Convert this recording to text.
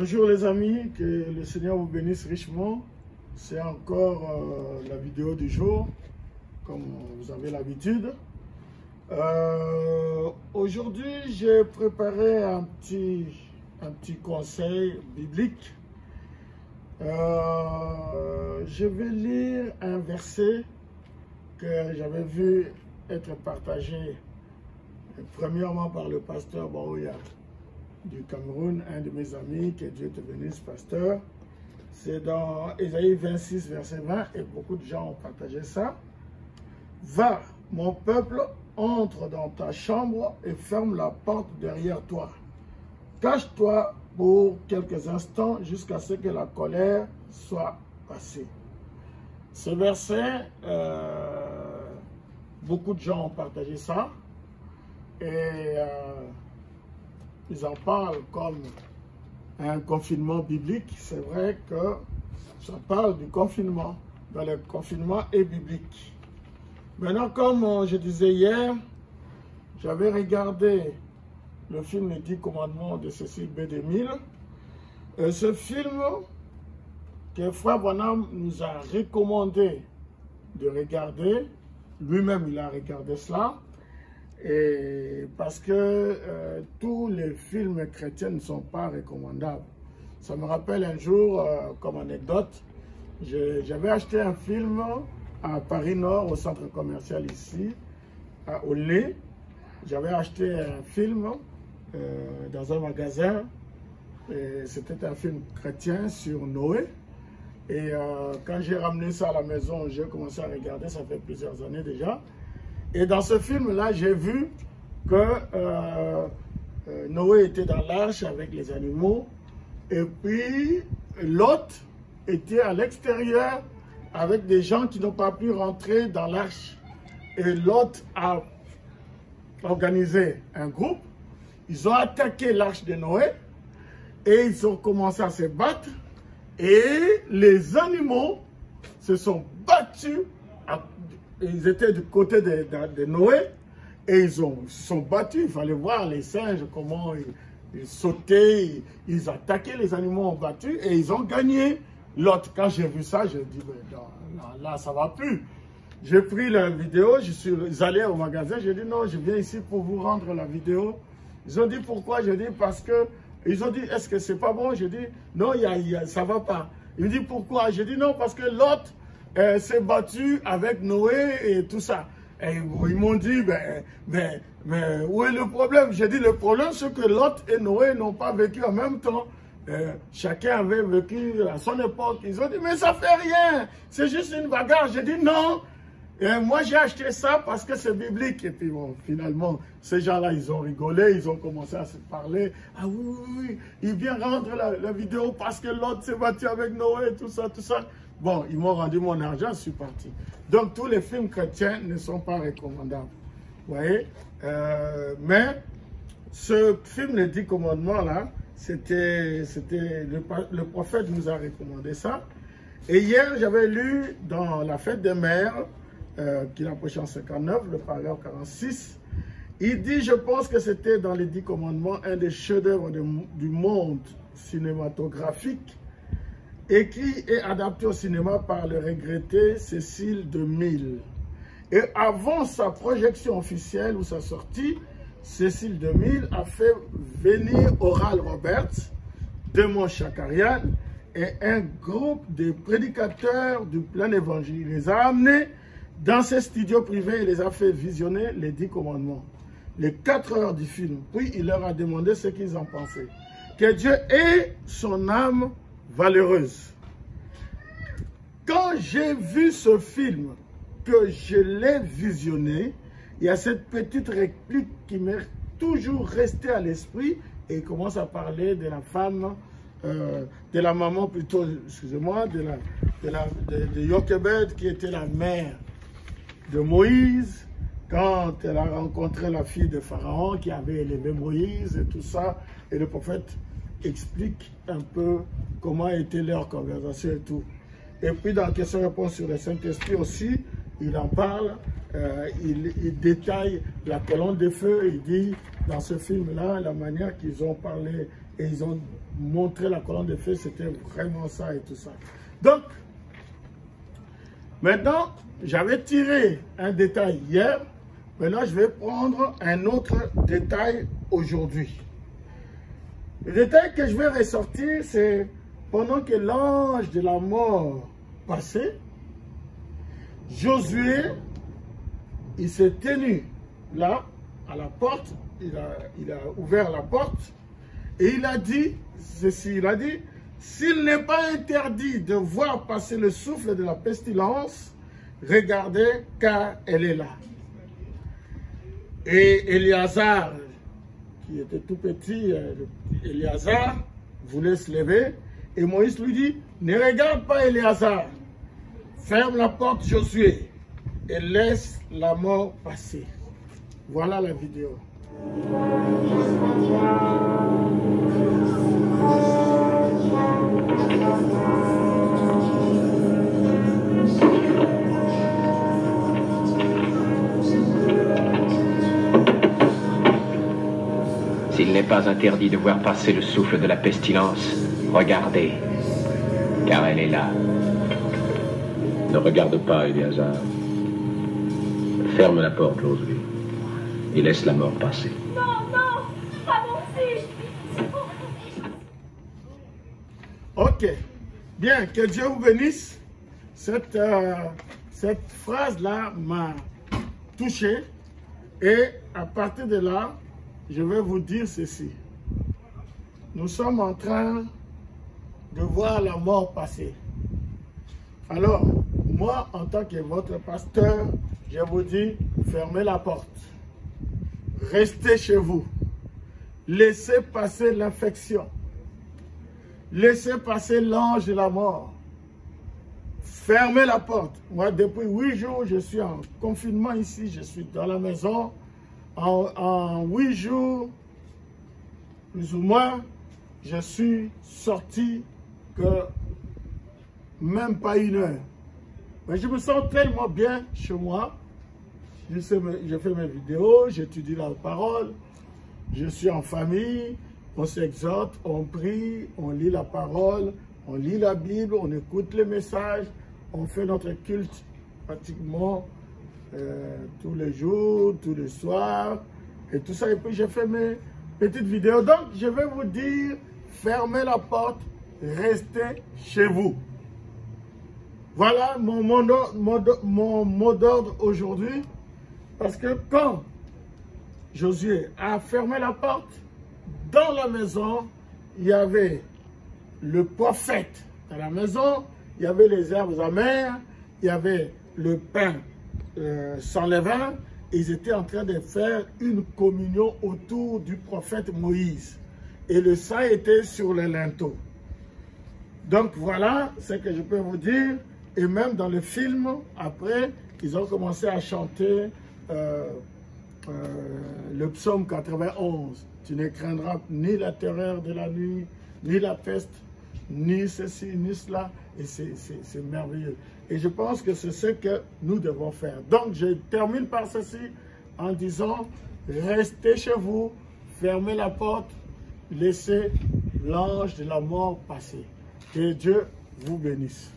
Bonjour les amis, que le Seigneur vous bénisse richement. C'est encore la vidéo du jour, comme vous avez l'habitude. Aujourd'hui, j'ai préparé un petit conseil biblique. Je vais lire un verset que j'avais vu être partagé premièrement par le pasteur Baouya du Cameroun, un de mes amis, que Dieu te bénisse, pasteur. C'est dans Ésaïe 26, verset 20, et beaucoup de gens ont partagé ça. Va, mon peuple, entre dans ta chambre et ferme la porte derrière toi. Cache-toi pour quelques instants jusqu'à ce que la colère soit passée. Ce verset, beaucoup de gens ont partagé ça. Et ils en parlent comme un confinement biblique. C'est vrai que ça parle du confinement. Dans le confinement est biblique. Maintenant, comme je disais hier, j'avais regardé le film Les 10 commandements de Cécile B. DeMille. Ce film que Frère Branham nous a recommandé de regarder, lui-même il a regardé cela. Et parce que tous les films chrétiens ne sont pas recommandables. Ça me rappelle un jour, comme anecdote, j'avais acheté un film à Paris Nord, au centre commercial ici, à Aulnay. J'avais acheté un film dans un magasin. C'était un film chrétien sur Noé. Et quand j'ai ramené ça à la maison, j'ai commencé à regarder, ça fait plusieurs années déjà. Et dans ce film-là, j'ai vu que Noé était dans l'arche avec les animaux. Et puis, Lot était à l'extérieur avec des gens qui n'ont pas pu rentrer dans l'arche. Et Lot a organisé un groupe. Ils ont attaqué l'arche de Noé. Et ils ont commencé à se battre. Et les animaux se sont battus. Ils étaient du côté de Noé et ils se sont battus. Il fallait voir les singes, comment ils sautaient, ils attaquaient, les animaux ont battu et ils ont gagné. L'autre, quand j'ai vu ça, j'ai dit, là, ça va plus. J'ai pris la vidéo, je suis allé au magasin, j'ai dit, non, je viens ici pour vous rendre la vidéo. Ils ont dit, pourquoi? J'ai dit, parce que, ils ont dit, est-ce que c'est pas bon? J'ai dit, non, ça va pas. Ils m'ont dit, pourquoi? J'ai dit, non, parce que l'autre, s'est battu avec Noé et tout ça. Et ils m'ont dit, mais où est le problème? J'ai dit, le problème, c'est que Lot et Noé n'ont pas vécu en même temps. Chacun avait vécu à son époque. Ils ont dit, mais ça fait rien. C'est juste une bagarre. J'ai dit, non. Et moi, j'ai acheté ça parce que c'est biblique. Et puis, bon, finalement, ces gens-là, ils ont rigolé. Ils ont commencé à se parler. Ah oui, il vient rendre la vidéo parce que Lot s'est battu avec Noé, tout ça, tout ça. Bon, ils m'ont rendu mon argent, je suis parti. Donc, tous les films chrétiens ne sont pas recommandables. Vous voyez? Mais, ce film, les 10 commandements, là, le prophète nous a recommandé ça. Et hier, j'avais lu dans La Fête des Mères, qu'il a prêché en 59, le paragraphe 46. Il dit, je pense que c'était dans les 10 commandements, un des chefs-d'œuvre du monde cinématographique, écrit et adapté au cinéma par le regretté Cécile DeMille. Et avant sa projection officielle ou sa sortie, Cécile DeMille a fait venir Oral Roberts, Démon Chakarian et un groupe de prédicateurs du plein évangile. Il les a amenés dans ses studios privés et les a fait visionner les 10 commandements, les 4 heures du film. Puis il leur a demandé ce qu'ils en pensaient. Que Dieu ait son âme valeureuse. Quand j'ai vu ce film, que je l'ai visionné, il y a cette petite réplique qui m'est toujours restée à l'esprit et il commence à parler de la femme, de la maman plutôt, excusez-moi, de Jochebed qui était la mère de Moïse quand elle a rencontré la fille de Pharaon qui avait élevé Moïse et tout ça. Et le prophète explique un peu comment était leur conversation et tout. Et puis dans question-réponse sur le Saint-Esprit aussi, il en parle, il détaille la colonne de feu, il dit dans ce film-là la manière qu'ils ont parlé et ils ont montrer la colonne de feu, c'était vraiment ça et tout ça. Donc, maintenant, j'avais tiré un détail hier. Maintenant, je vais prendre un autre détail aujourd'hui. Le détail que je vais ressortir, c'est pendant que l'ange de la mort passait, Josué, il s'est tenu là, à la porte, il a ouvert la porte, et il a dit ceci, il a dit, s'il n'est pas interdit de voir passer le souffle de la pestilence, regardez, car elle est là. Et Éléazar, qui était tout petit, Éléazar, voulait se lever, et Moïse lui dit, ne regarde pas Éléazar, ferme la porte Josué, et laisse la mort passer. Voilà la vidéo. S'il n'est pas interdit de voir passer le souffle de la pestilence, regardez, car elle est là. Ne regarde pas, Éléazar. Ferme la porte, Josué, et laisse la mort passer. Non, non, pas mon fils. Ok, bien, que Dieu vous bénisse. Cette phrase-là m'a touché. Et à partir de là, je vais vous dire ceci. Nous sommes en train de voir la mort passer. Alors, moi, en tant que votre pasteur, je vous dis, fermez la porte. Restez chez vous. Laissez passer l'infection. Laissez passer l'ange de la mort. Fermez la porte. Moi, depuis 8 jours, je suis en confinement ici. Je suis dans la maison. En 8 jours, plus ou moins, je suis sorti que même pas 1 heure. Mais je me sens tellement bien chez moi. Je fais mes vidéos, j'étudie la parole, je suis en famille, on s'exhorte, on prie, on lit la parole, on lit la Bible, on écoute les messages, on fait notre culte pratiquement tous les jours, tous les soirs, et tout ça. Et puis je fais mes petites vidéos. Donc je vais vous dire, fermez la porte, restez chez vous. Voilà mon mot d'ordre aujourd'hui. Parce que quand Josué a fermé la porte, dans la maison, il y avait le prophète. Dans la maison, il y avait les herbes amères, il y avait le pain sans levain. Ils étaient en train de faire une communion autour du prophète Moïse. Et le sang était sur les linteaux. Donc voilà ce que je peux vous dire. Et même dans le film, après, ils ont commencé à chanter le psaume 91. Tu ne craindras ni la terreur de la nuit, ni la peste, ni ceci, ni cela. Et c'est merveilleux. Et je pense que c'est ce que nous devons faire. Donc, je termine par ceci en disant, restez chez vous, fermez la porte, laissez l'ange de la mort passer. Que Dieu vous bénisse.